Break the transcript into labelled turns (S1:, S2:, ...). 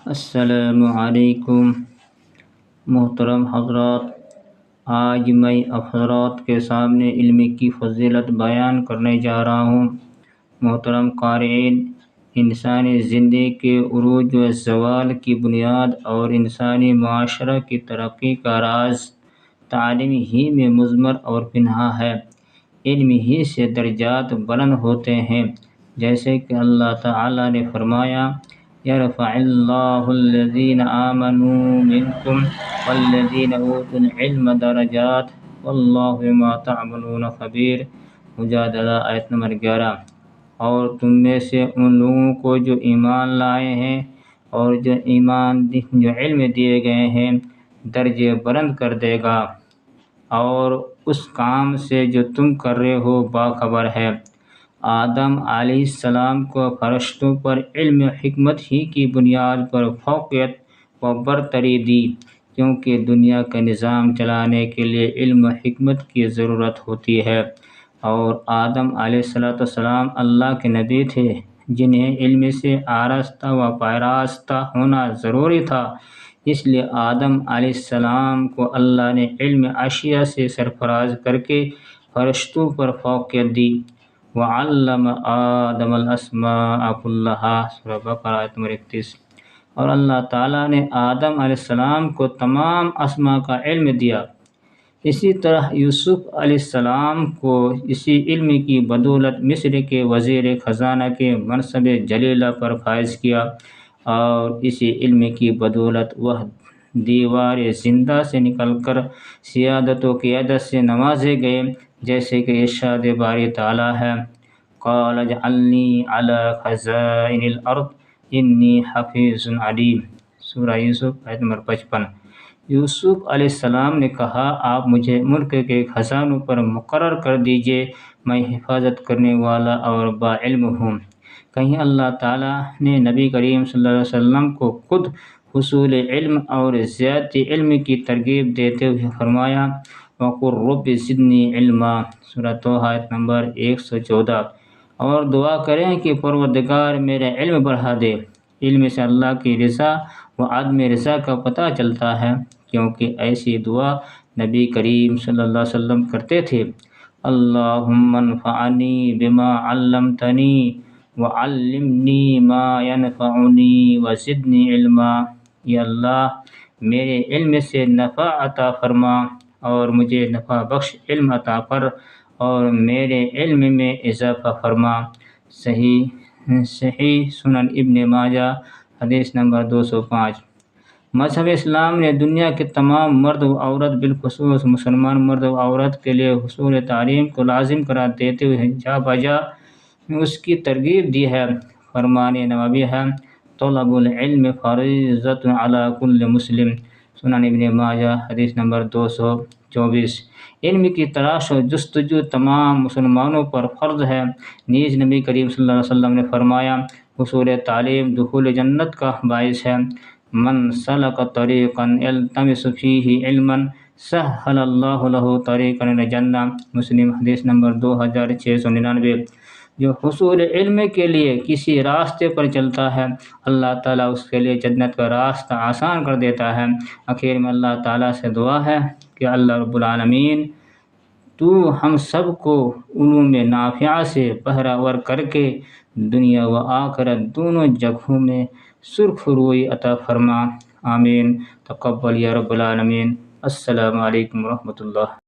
S1: السلام علیکم محترم حضرات، آج میں حضرات کے سامنے علم کی فضیلت بیان کرنے جا رہا ہوں۔ محترم قارئین، انسانی زندگی کے عروج و زوال کی بنیاد اور انسانی معاشرہ کی ترقی کا راز تعلیم ہی میں مضمر اور پنہاں ہے۔ علم ہی سے درجات بلند ہوتے ہیں، جیسے کہ اللہ تعالیٰ نے فرمایا، يَرْفَعِ اللَّهُ الَّذِينَ آمَنُوا مِنكُمْ وَالَّذِينَ أُوتُوا الْعِلْمَ دَرَجَاتٍ وَاللَّهُ بِمَا تَعْمَلُونَ خَبِيرٌ۔ مجادلہ آیت نمبر 11۔ اور تم میں سے ان لوگوں کو جو ایمان لائے ہیں اور جو علم دیے گئے ہیں درجے بلند کر دے گا، اور اس کام سے جو تم کر رہے ہو باخبر ہے۔ آدم علیہ السلام کو فرشتوں پر علم و حکمت ہی کی بنیاد پر فوقیت و برتری دی، کیونکہ دنیا کا نظام چلانے کے لیے علم و حکمت کی ضرورت ہوتی ہے، اور آدم علیہ السلام اللہ کے نبی تھے جنہیں علم سے آراستہ و پیراستہ ہونا ضروری تھا۔ اس لیے آدم علیہ السلام کو اللہ نے علم اشیاء سے سرفراز کر کے فرشتوں پر فوقیت دی۔ وَعَلَّمَ آدَمَ الْأَسْمَاءَ كُلَّهَا، سورہ بقرہ آیت نمبر 31۔ اور اللہ تعالیٰ نے آدم علیہ السلام کو تمام اسماء کا علم دیا۔ اسی طرح یوسف علیہ السلام کو اسی علم کی بدولت مصر کے وزیر خزانہ کے منصب جلیلہ پر فائز کیا، اور اسی علم کی بدولت وہ دیوار زندہ سے نکل کر سیادت و قیادت سے نوازے گئے، جیسے کہ ارشاد باری تعالیٰ ہے، قَالَ اجْعَلْنِی عَلَىٰ خَزَائِنِ الْأَرْضِ إِنِّی حَفِیظٌ عَلِیمٌ، سورہ یوسف آیت نمبر 55۔ یوسف علیہ السلام نے کہا، آپ مجھے ملک کے خزانوں پر مقرر کر دیجئے، میں حفاظت کرنے والا اور باعلم ہوں۔ کہیں اللہ تعالیٰ نے نبی کریم صلی اللہ علیہ وسلم کو خود حصول علم اور زیادتی علم کی ترغیب دیتے ہوئے فرمایا، وَقُلْ رَبِّ زِدْنِی عِلْمًا، سورہ طٰہٰ آیت نمبر 114۔ اور دعا کریں کہ پروردگار میرا علم بڑھا دے۔ علم سے اللہ کی رضا و عدم رضا کا پتہ چلتا ہے، کیونکہ ایسی دعا نبی کریم صلی اللہ علیہ وسلم کرتے تھے، اللہم انفعنی بما علمتنی وعلمنی ما ینفعنی وزدنی علما، یا اللہ میرے علم سے نفع عطا فرما اور مجھے نفع بخش علم عطا فر، اور میرے علم میں اضافہ فرما۔ صحیح سنن ابن ماجہ حدیث نمبر 205۔ مذہب اسلام نے دنیا کے تمام مرد و عورت، بالخصوص مسلمان مرد و عورت کے لیے حصول تعلیم کو لازم قرار دیتے ہوئے جا بجا اس کی ترغیب دی ہے۔ فرمان نبوی ہے، طلب العلم فریضۃ علی کل مسلم، سنن ابن ماجہ حدیث نمبر 224۔ علم کی تلاش و جستجو تمام مسلمانوں پر فرض ہے، نیز نبی کریم صلی اللہ علیہ وسلم نے فرمایا، حصول تعلیم دخول جنت کا باعث ہے، من سلک طریقا یلتمس فیہ علما سہل اللہ لہ طریقا الی الجنہ، مسلم حدیث نمبر 2699۔ جو حصول علم کے لیے کسی راستے پر چلتا ہے، اللہ تعالیٰ اس کے لیے جنت کا راستہ آسان کر دیتا ہے۔ آخر میں اللہ تعالیٰ سے دعا ہے کہ اللہ رب العالمین تو ہم سب کو علوم نافعہ سے بہرہ ور کر کے دنیا و آخرت دونوں جگہوں میں سرخ روئی عطا فرما، آمین۔ تقبل یا رب العالمین۔ السلام علیکم ورحمۃ اللہ۔